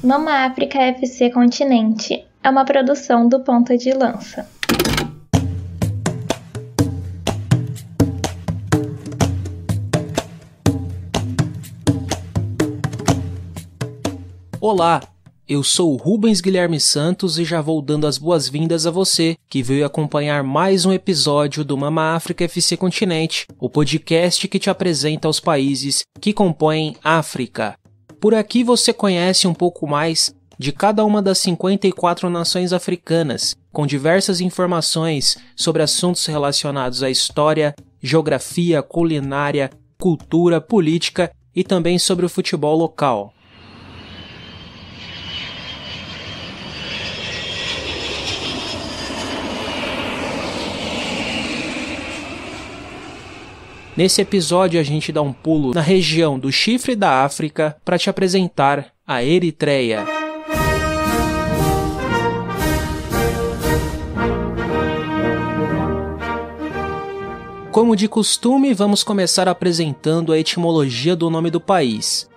Mama África FC Continente é uma produção do Ponta de Lança. Olá, eu sou o Rubens Guilherme Santos e já vou dando as boas-vindas a você que veio acompanhar mais um episódio do Mama África FC Continente, o podcast que te apresenta os países que compõem África. Por aqui você conhece um pouco mais de cada uma das 54 nações africanas, com diversas informações sobre assuntos relacionados à história, geografia, culinária, cultura, política e também sobre o futebol local. Nesse episódio a gente dá um pulo na região do Chifre da África para te apresentar a Eritreia. Como de costume, vamos começar apresentando a etimologia do nome do país.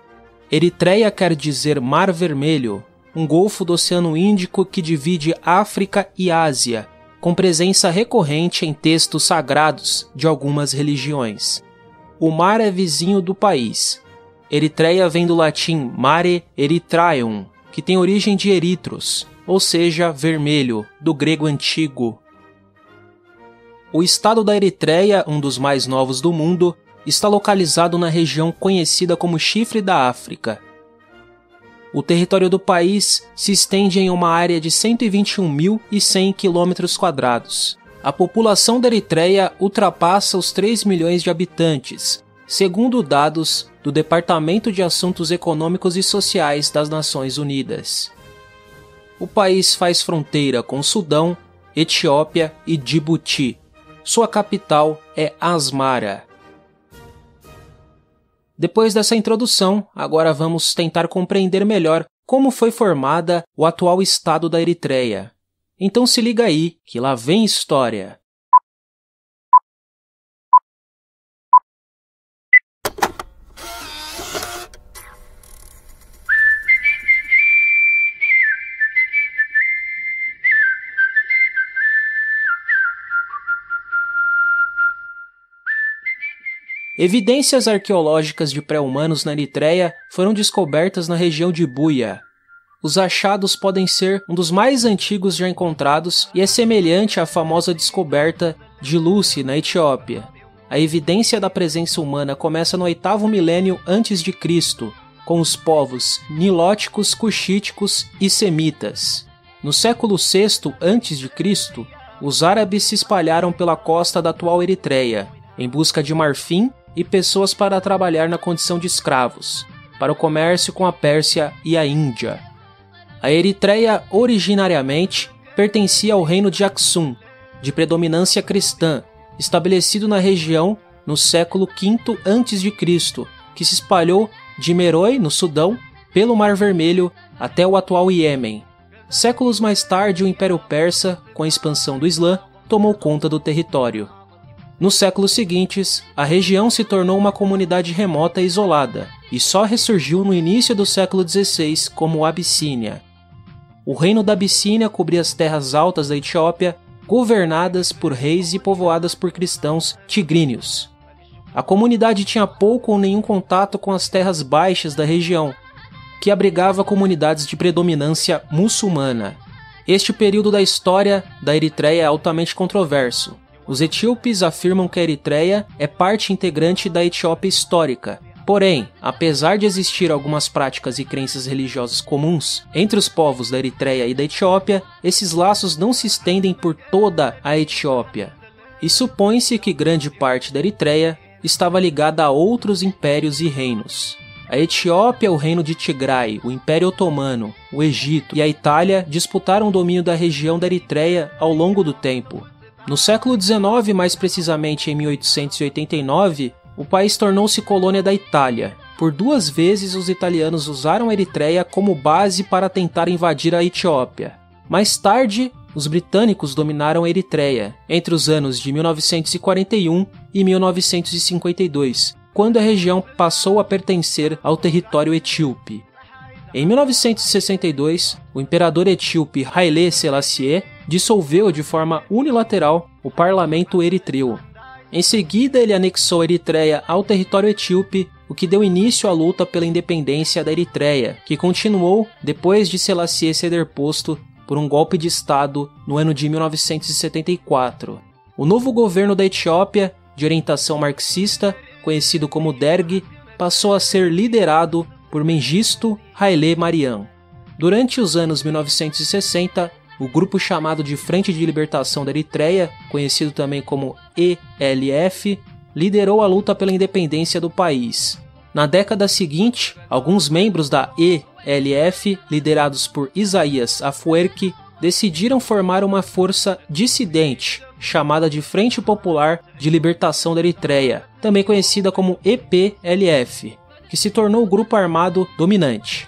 Eritreia quer dizer Mar Vermelho, um golfo do Oceano Índico que divide África e Ásia, com presença recorrente em textos sagrados de algumas religiões. O mar é vizinho do país. Eritreia vem do latim mare Erythraeum, que tem origem de eritros, ou seja, vermelho, do grego antigo. O estado da Eritreia, um dos mais novos do mundo, está localizado na região conhecida como Chifre da África. O território do país se estende em uma área de 121.100 km². A população da Eritreia ultrapassa os 3 milhões de habitantes, segundo dados do Departamento de Assuntos Econômicos e Sociais das Nações Unidas. O país faz fronteira com Sudão, Etiópia e Djibouti. Sua capital é Asmara. Depois dessa introdução, agora vamos tentar compreender melhor como foi formada o atual estado da Eritreia. Então se liga aí, que lá vem história. Evidências arqueológicas de pré-humanos na Eritreia foram descobertas na região de Buia. Os achados podem ser um dos mais antigos já encontrados e é semelhante à famosa descoberta de Lucy, na Etiópia. A evidência da presença humana começa no 8º milênio antes de Cristo, com os povos nilóticos, cuxíticos e semitas. No século VI antes de Cristo, os árabes se espalharam pela costa da atual Eritreia, em busca de marfim e pessoas para trabalhar na condição de escravos, para o comércio com a Pérsia e a Índia. A Eritreia originariamente pertencia ao reino de Aksum, de predominância cristã, estabelecido na região no século V a.C., que se espalhou de Meroe, no Sudão, pelo Mar Vermelho até o atual Iêmen. Séculos mais tarde, o Império Persa, com a expansão do Islã, tomou conta do território. Nos séculos seguintes, a região se tornou uma comunidade remota e isolada, e só ressurgiu no início do século XVI como Abissínia. O reino da Abissínia cobria as terras altas da Etiópia, governadas por reis e povoadas por cristãos tigríneos. A comunidade tinha pouco ou nenhum contato com as terras baixas da região, que abrigava comunidades de predominância muçulmana. Este período da história da Eritreia é altamente controverso. Os etíopes afirmam que a Eritreia é parte integrante da Etiópia histórica. Porém, apesar de existir algumas práticas e crenças religiosas comuns entre os povos da Eritreia e da Etiópia, esses laços não se estendem por toda a Etiópia. E supõe-se que grande parte da Eritreia estava ligada a outros impérios e reinos. A Etiópia, o reino de Tigray, o Império Otomano, o Egito e a Itália disputaram o domínio da região da Eritreia ao longo do tempo. No século XIX, mais precisamente em 1889, o país tornou-se colônia da Itália. Por 2 vezes, os italianos usaram a Eritreia como base para tentar invadir a Etiópia. Mais tarde, os britânicos dominaram a Eritreia, entre os anos de 1941 e 1952, quando a região passou a pertencer ao território etíope. Em 1962, o imperador etíope Haile Selassie dissolveu de forma unilateral o parlamento eritreu. Em seguida, ele anexou a Eritreia ao território etíope, o que deu início à luta pela independência da Eritreia, que continuou depois de Selassie ser deposto por um golpe de Estado no ano de 1974. O novo governo da Etiópia, de orientação marxista, conhecido como Derg, passou a ser liderado por Mengistu Haile Mariam. Durante os anos 1960, o grupo chamado de Frente de Libertação da Eritreia, conhecido também como ELF, liderou a luta pela independência do país. Na década seguinte, alguns membros da ELF, liderados por Isaías Afwerki, decidiram formar uma força dissidente, chamada de Frente Popular de Libertação da Eritreia, também conhecida como EPLF, que se tornou o grupo armado dominante.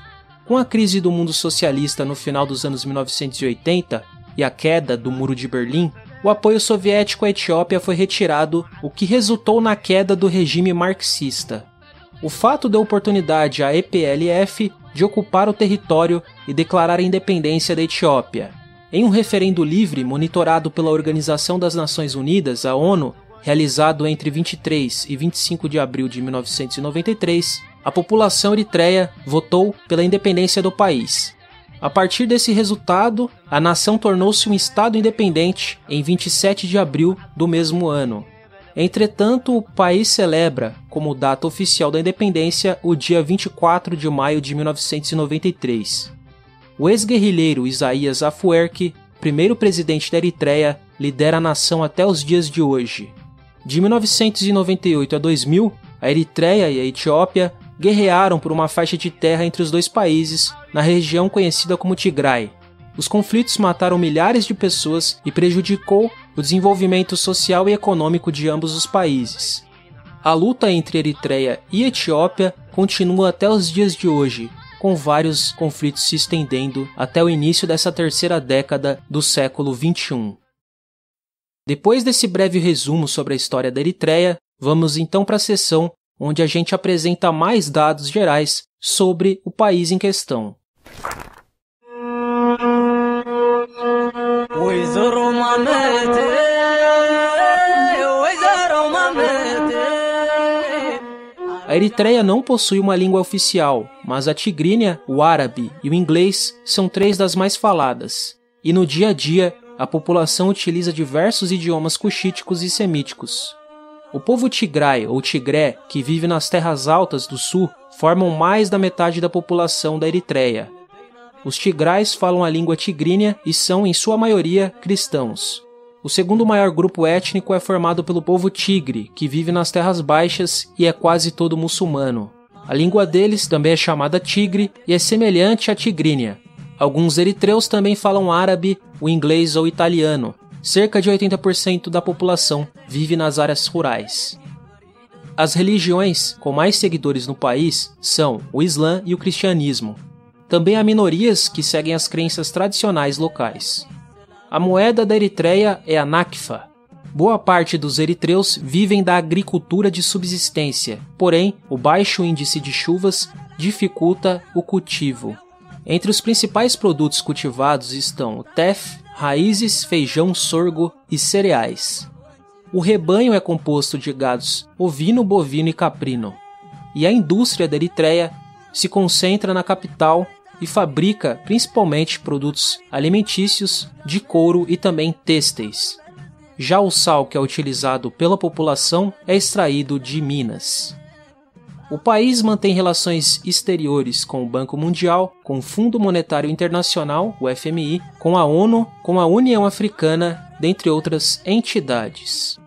Com a crise do mundo socialista no final dos anos 1980 e a queda do Muro de Berlim, o apoio soviético à Etiópia foi retirado, o que resultou na queda do regime marxista. O fato deu oportunidade à EPLF de ocupar o território e declarar a independência da Etiópia. Em um referendo livre monitorado pela Organização das Nações Unidas, a ONU, realizado entre 23 e 25 de abril de 1993, a população eritreia votou pela independência do país. A partir desse resultado, a nação tornou-se um estado independente em 27 de abril do mesmo ano. Entretanto, o país celebra, como data oficial da independência, o dia 24 de maio de 1993. O ex-guerrilheiro Isaías Afwerki, primeiro presidente da Eritreia, lidera a nação até os dias de hoje. De 1998 a 2000, a Eritreia e a Etiópia guerrearam por uma faixa de terra entre os dois países, na região conhecida como Tigray. Os conflitos mataram milhares de pessoas e prejudicou o desenvolvimento social e econômico de ambos os países. A luta entre Eritreia e Etiópia continua até os dias de hoje, com vários conflitos se estendendo até o início dessa terceira década do século XXI. Depois desse breve resumo sobre a história da Eritreia, vamos então para a seção onde a gente apresenta mais dados gerais sobre o país em questão. A Eritreia não possui uma língua oficial, mas a tigrínia, o árabe e o inglês são três das mais faladas. E no dia a dia, a população utiliza diversos idiomas cuxíticos e semíticos. O povo Tigray ou Tigré, que vive nas terras altas do sul, formam mais da metade da população da Eritreia. Os Tigrais falam a língua tigrínia e são, em sua maioria, cristãos. O segundo maior grupo étnico é formado pelo povo Tigre, que vive nas terras baixas e é quase todo muçulmano. A língua deles também é chamada Tigre e é semelhante à tigrínia. Alguns eritreus também falam árabe, o inglês ou italiano. Cerca de 80% da população vive nas áreas rurais. As religiões com mais seguidores no país são o Islã e o cristianismo. Também há minorias que seguem as crenças tradicionais locais. A moeda da Eritreia é a Nakfa. Boa parte dos eritreus vivem da agricultura de subsistência, porém, o baixo índice de chuvas dificulta o cultivo. Entre os principais produtos cultivados estão o teff, raízes, feijão, sorgo e cereais. O rebanho é composto de gados ovino, bovino e caprino. E a indústria da Eritreia se concentra na capital e fabrica principalmente produtos alimentícios, de couro e também têxteis. Já o sal que é utilizado pela população é extraído de minas. O país mantém relações exteriores com o Banco Mundial, com o Fundo Monetário Internacional, o FMI, com a ONU, com a União Africana, dentre outras entidades.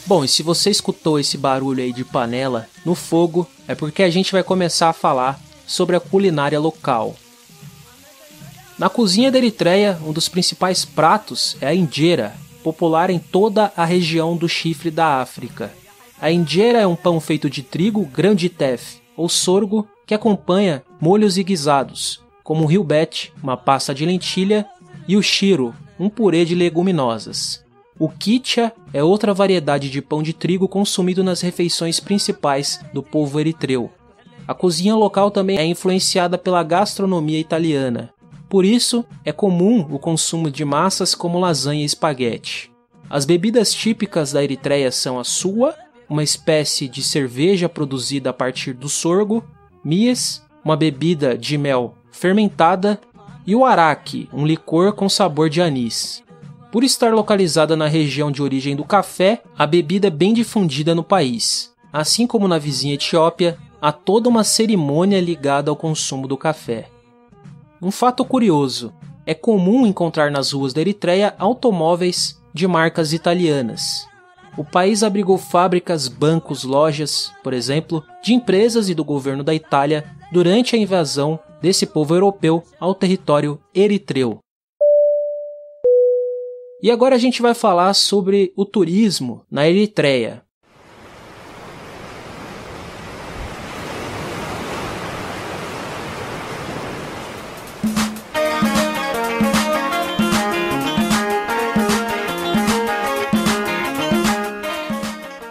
Bom, e se você escutou esse barulho aí de panela no fogo, é porque a gente vai começar a falar sobre a culinária local. Na cozinha da Eritreia, um dos principais pratos é a injera, popular em toda a região do chifre da África. A injera é um pão feito de trigo, grão de teff ou sorgo que acompanha molhos e guisados, como o rilbete, uma pasta de lentilha, e o shiro, um purê de leguminosas. O kicha é outra variedade de pão de trigo consumido nas refeições principais do povo eritreu. A cozinha local também é influenciada pela gastronomia italiana. Por isso, é comum o consumo de massas como lasanha e espaguete. As bebidas típicas da Eritreia são a suwa, uma espécie de cerveja produzida a partir do sorgo, mies, uma bebida de mel fermentada, e o araki, um licor com sabor de anis. Por estar localizada na região de origem do café, a bebida é bem difundida no país. Assim como na vizinha Etiópia, há toda uma cerimônia ligada ao consumo do café. Um fato curioso, é comum encontrar nas ruas da Eritreia automóveis de marcas italianas. O país abrigou fábricas, bancos, lojas, por exemplo, de empresas e do governo da Itália durante a invasão desse povo europeu ao território eritreu. E agora a gente vai falar sobre o turismo na Eritreia.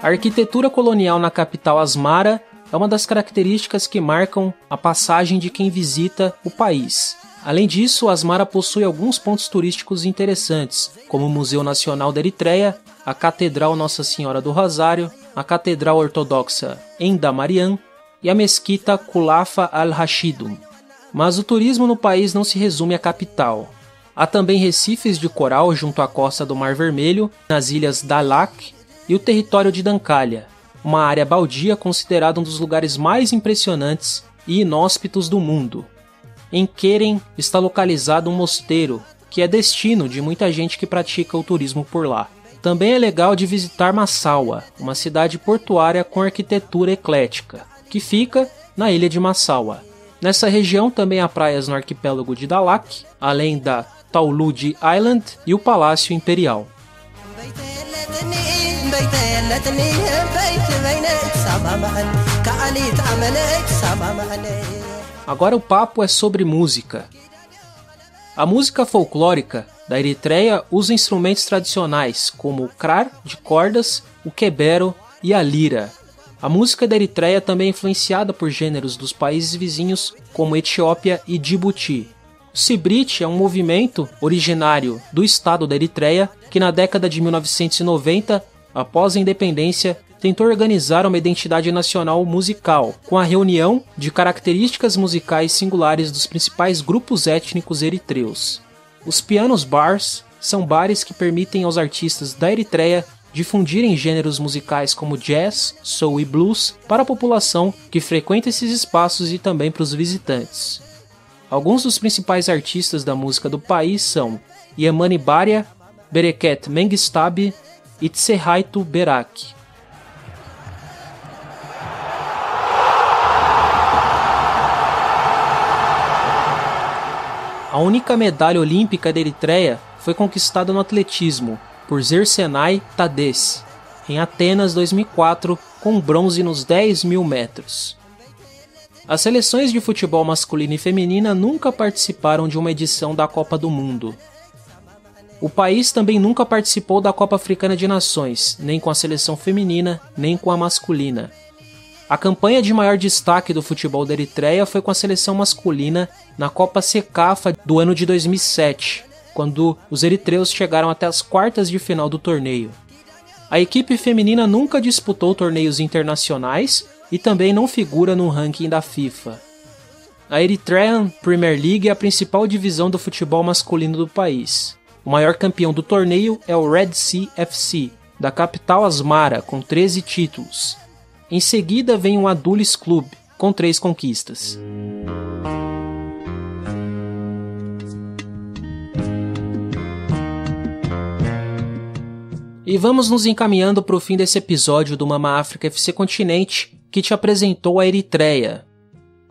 A arquitetura colonial na capital Asmara é uma das características que marcam a passagem de quem visita o país. Além disso, Asmara possui alguns pontos turísticos interessantes, como o Museu Nacional da Eritreia, a Catedral Nossa Senhora do Rosário, a Catedral Ortodoxa Enda Mariam e a Mesquita Khulafa al-Rashidun. Mas o turismo no país não se resume à capital. Há também recifes de coral junto à costa do Mar Vermelho, nas ilhas Dahlak e o território de Dankalya, uma área baldia considerada um dos lugares mais impressionantes e inóspitos do mundo. Em Keren está localizado um mosteiro, que é destino de muita gente que pratica o turismo por lá. Também é legal de visitar Massawa, uma cidade portuária com arquitetura eclética, que fica na ilha de Massawa. Nessa região também há praias no arquipélago de Dahlak, além da Taulud Island e o Palácio Imperial. Agora o papo é sobre música. A música folclórica da Eritreia usa instrumentos tradicionais como o krar de cordas, o quebero e a lira. A música da Eritreia também é influenciada por gêneros dos países vizinhos como Etiópia e Djibouti. O Cibrit é um movimento originário do estado da Eritreia que na década de 1990, após a independência, tentou organizar uma identidade nacional musical, com a reunião de características musicais singulares dos principais grupos étnicos eritreus. Os pianos bars são bares que permitem aos artistas da Eritreia difundirem gêneros musicais como jazz, soul e blues para a população que frequenta esses espaços e também para os visitantes. Alguns dos principais artistas da música do país são Yemani Baria, Bereket Mengistabi e Tserhaitu Berak. A única medalha olímpica da Eritreia foi conquistada no atletismo por Zersenay Tadesse, em Atenas 2004, com bronze nos 10.000 metros. As seleções de futebol masculino e feminina nunca participaram de uma edição da Copa do Mundo. O país também nunca participou da Copa Africana de Nações, nem com a seleção feminina, nem com a masculina. A campanha de maior destaque do futebol da Eritreia foi com a seleção masculina na Copa Cecafa do ano de 2007, quando os eritreus chegaram até as quartas de final do torneio. A equipe feminina nunca disputou torneios internacionais e também não figura no ranking da FIFA. A Eritrean Premier League é a principal divisão do futebol masculino do país. O maior campeão do torneio é o Red Sea FC, da capital Asmara, com 13 títulos. Em seguida vem o Adulis Club, com 3 conquistas. E vamos nos encaminhando para o fim desse episódio do Mama África FC Continente, que te apresentou a Eritreia.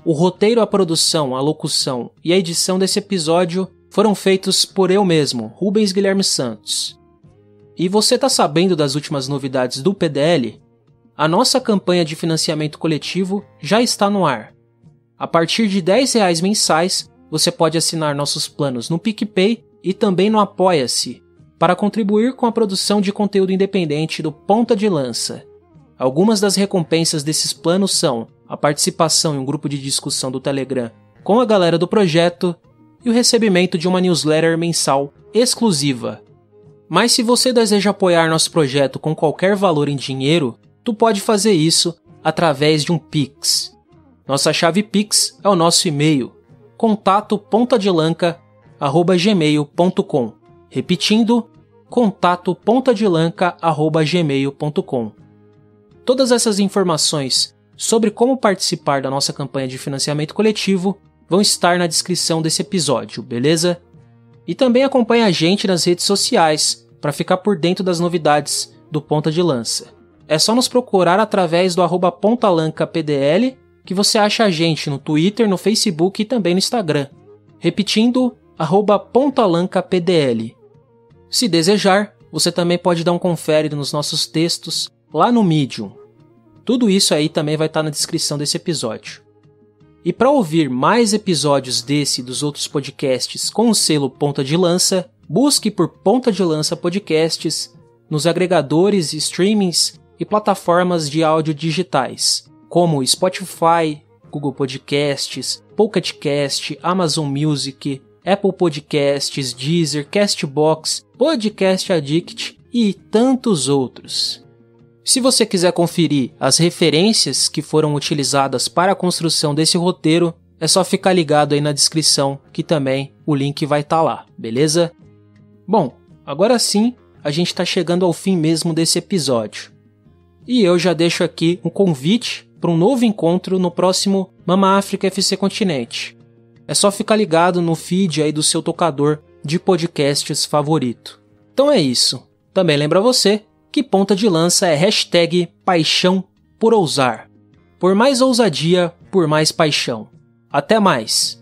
O roteiro, a produção, a locução e a edição desse episódio foram feitos por eu mesmo, Rubens Guilherme Santos. E você tá sabendo das últimas novidades do PDL? A nossa campanha de financiamento coletivo já está no ar. A partir de R$10 mensais, você pode assinar nossos planos no PicPay e também no Apoia-se. para contribuir com a produção de conteúdo independente do Ponta de Lança. Algumas das recompensas desses planos são a participação em um grupo de discussão do Telegram com a galera do projeto e o recebimento de uma newsletter mensal exclusiva. Mas se você deseja apoiar nosso projeto com qualquer valor em dinheiro, tu pode fazer isso através de um Pix. Nossa chave Pix é o nosso e-mail, contato.pontadelanca@gmail.com. Repetindo, contato.pontadelanca@gmail.com. Todas essas informações sobre como participar da nossa campanha de financiamento coletivo vão estar na descrição desse episódio, beleza? E também acompanhe a gente nas redes sociais para ficar por dentro das novidades do Ponta de Lança. É só nos procurar através do @pontalancapdl que você acha a gente no Twitter, no Facebook e também no Instagram. Repetindo, @pontalancapdl. Se desejar, você também pode dar um confere nos nossos textos lá no Medium. Tudo isso aí também vai estar na descrição desse episódio. E para ouvir mais episódios desse e dos outros podcasts com o selo Ponta de Lança, busque por Ponta de Lança Podcasts nos agregadores, streamings e plataformas de áudio digitais, como Spotify, Google Podcasts, Pocket Cast, Amazon Music, Apple Podcasts, Deezer, Castbox, Podcast Addict e tantos outros. Se você quiser conferir as referências que foram utilizadas para a construção desse roteiro, é só ficar ligado aí na descrição que também o link vai estar lá, beleza? Bom, agora sim, a gente está chegando ao fim mesmo desse episódio. E eu já deixo aqui um convite para um novo encontro no próximo Mama África FC Continente. É só ficar ligado no feed aí do seu tocador de podcasts favorito. Então é isso. Também lembra você que Ponta de Lança é #paixão por ousar. Por mais ousadia, por mais paixão. Até mais!